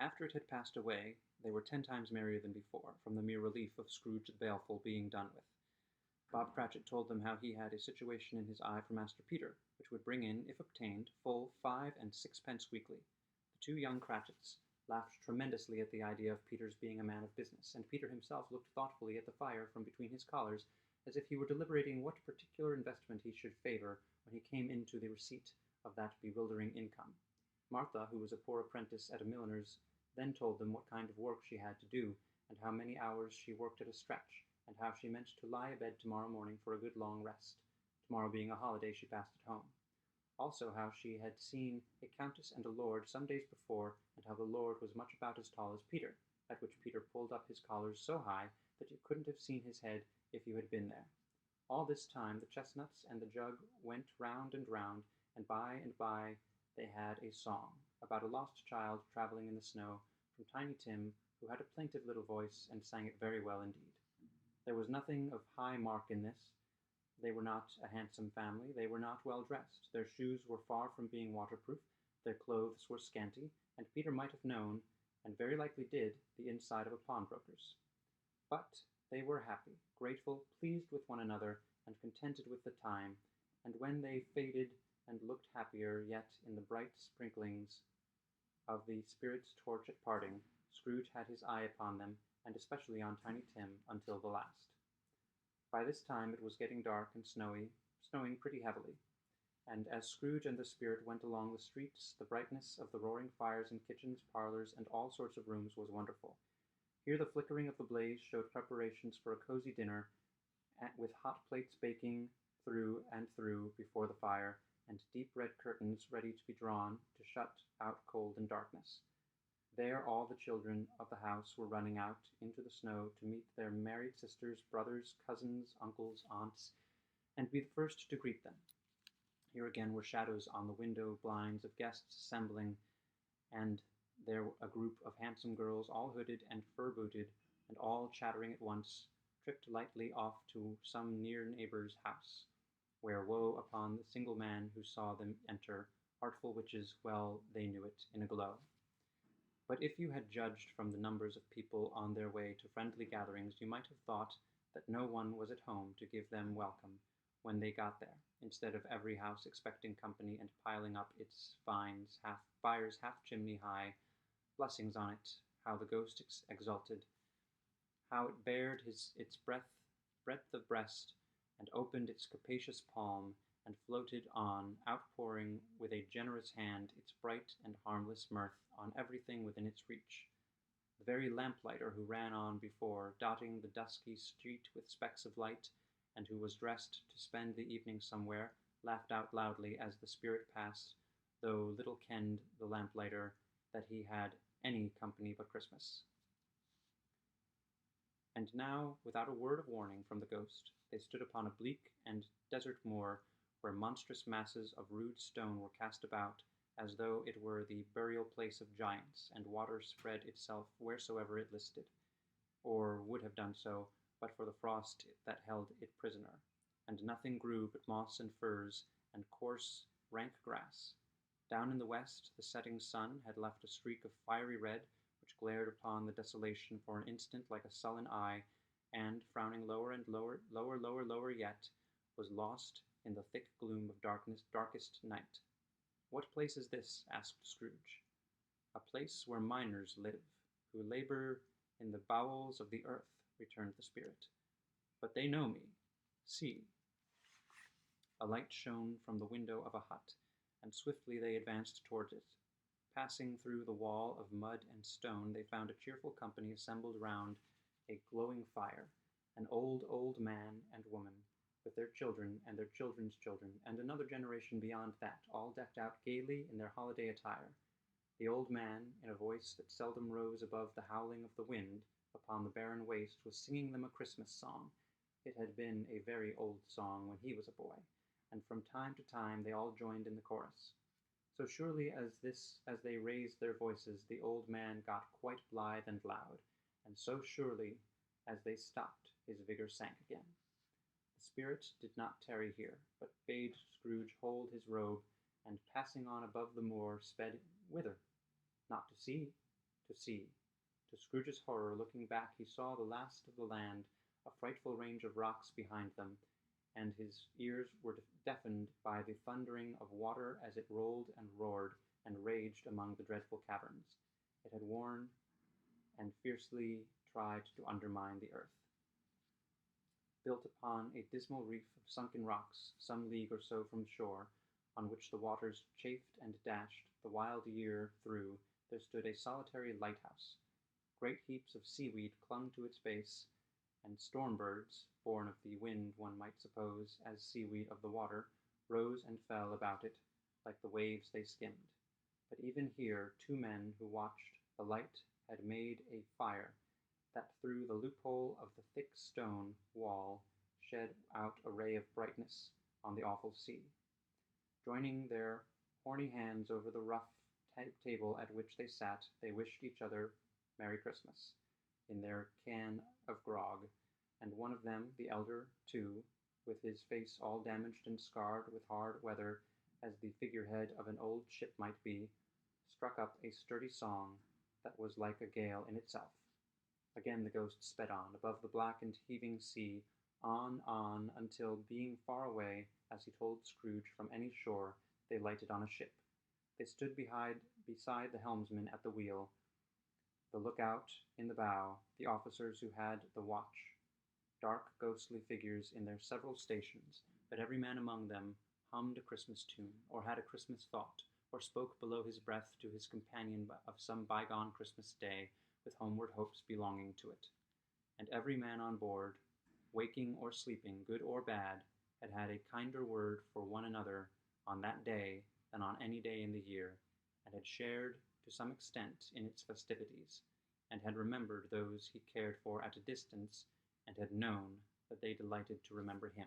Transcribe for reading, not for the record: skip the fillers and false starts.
After it had passed away, they were 10 times merrier than before, from the mere relief of Scrooge the Baleful being done with. Bob Cratchit told them how he had a situation in his eye for Master Peter, which would bring in, if obtained, full 5 and 6 pence weekly. The two young Cratchits laughed tremendously at the idea of Peter's being a man of business, and Peter himself looked thoughtfully at the fire from between his collars, as if he were deliberating what particular investment he should favor when he came into the receipt of that bewildering income. Martha, who was a poor apprentice at a milliner's, then told them what kind of work she had to do, and how many hours she worked at a stretch, and how she meant to lie abed tomorrow morning for a good long rest, tomorrow being a holiday she passed at home. Also how she had seen a countess and a lord some days before, and how the lord was much about as tall as Peter, at which Peter pulled up his collars so high that you couldn't have seen his head if you had been there. All this time the chestnuts and the jug went round, and by they had a song about a lost child travelling in the snow, from Tiny Tim, who had a plaintive little voice and sang it very well indeed. There was nothing of high mark in this. They were not a handsome family, they were not well dressed, their shoes were far from being waterproof, their clothes were scanty, and Peter might have known, and very likely did, the inside of a pawnbroker's. But they were happy, grateful, pleased with one another, and contented with the time, and when they faded and looked happier yet in the bright sprinklings of the spirit's torch at parting, Scrooge had his eye upon them, and especially on Tiny Tim, until the last. By this time it was getting dark and snowing pretty heavily, and as Scrooge and the spirit went along the streets, the brightness of the roaring fires in kitchens, parlors, and all sorts of rooms was wonderful. Here the flickering of the blaze showed preparations for a cozy dinner, with hot plates baking through and through before the fire, and deep red curtains ready to be drawn to shut out cold and darkness. There all the children of the house were running out into the snow to meet their married sisters, brothers, cousins, uncles, aunts, and be the first to greet them. Here again were shadows on the window blinds of guests assembling, and there a group of handsome girls, all hooded and fur-booted, and all chattering at once, tripped lightly off to some near neighbor's house, where woe upon the single man who saw them enter, artful witches, well they knew it, in a glow. But if you had judged from the numbers of people on their way to friendly gatherings, you might have thought that no one was at home to give them welcome when they got there, instead of every house expecting company and piling up its fires half chimney high, blessings on it, how the ghost exulted, how it bared its breadth of breast, and opened its capacious palm, and floated on, outpouring with a generous hand its bright and harmless mirth on everything within its reach. The very lamplighter who ran on before, dotting the dusky street with specks of light, and who was dressed to spend the evening somewhere, laughed out loudly as the spirit passed, though little kenned the lamplighter that he had any company but Christmas. And now, without a word of warning from the ghost, they stood upon a bleak and desert moor, where monstrous masses of rude stone were cast about, as though it were the burial place of giants, and water spread itself wheresoever it listed, or would have done so, but for the frost that held it prisoner, and nothing grew but moss and furze, and coarse, rank grass. Down in the west the setting sun had left a streak of fiery red, which glared upon the desolation for an instant like a sullen eye, and, frowning lower and lower yet, was lost in the thick gloom of darkest night. "What place is this?" asked Scrooge. "A place where miners live, who labor in the bowels of the earth," returned the spirit. "But they know me. See." A light shone from the window of a hut, and swiftly they advanced towards it. Passing through the wall of mud and stone, they found a cheerful company assembled round a glowing fire, an old man and woman, with their children and their children's children, and another generation beyond that, all decked out gaily in their holiday attire. The old man, in a voice that seldom rose above the howling of the wind upon the barren waste, was singing them a Christmas song. It had been a very old song when he was a boy, and from time to time they all joined in the chorus. So surely as they raised their voices, the old man got quite blithe and loud, and so surely as they stopped, his vigor sank again. The spirit did not tarry here, but bade Scrooge hold his robe, and passing on above the moor, sped whither? Not to sea, to sea. To Scrooge's horror, looking back, he saw the last of the land, a frightful range of rocks behind them, and his ears were deafened by the thundering of water as it rolled and roared and raged among the dreadful caverns. It had worn and fiercely tried to undermine the earth. Built upon a dismal reef of sunken rocks, some league or so from shore, on which the waters chafed and dashed the wild year through, there stood a solitary lighthouse. Great heaps of seaweed clung to its base, and storm birds, born of the wind one might suppose, as seaweed of the water, rose and fell about it like the waves they skimmed. But even here 2 men who watched the light had made a fire that through the loophole of the thick stone wall shed out a ray of brightness on the awful sea. Joining their horny hands over the rough table at which they sat, they wished each other Merry Christmas in their can of grog, and one of them, the elder, too, with his face all damaged and scarred with hard weather as the figurehead of an old ship might be, struck up a sturdy song that was like a gale in itself. Again the ghost sped on, above the black and heaving sea, on, until, being far away, as he told Scrooge, from any shore, they lighted on a ship. They stood beside the helmsman at the wheel, the lookout in the bow, the officers who had the watch, dark ghostly figures in their several stations, but every man among them hummed a Christmas tune, or had a Christmas thought, or spoke below his breath to his companion of some bygone Christmas day, with homeward hopes belonging to it. And every man on board, waking or sleeping, good or bad, had had a kinder word for one another on that day than on any day in the year, and had shared to some extent in its festivities, and had remembered those he cared for at a distance, and had known that they delighted to remember him.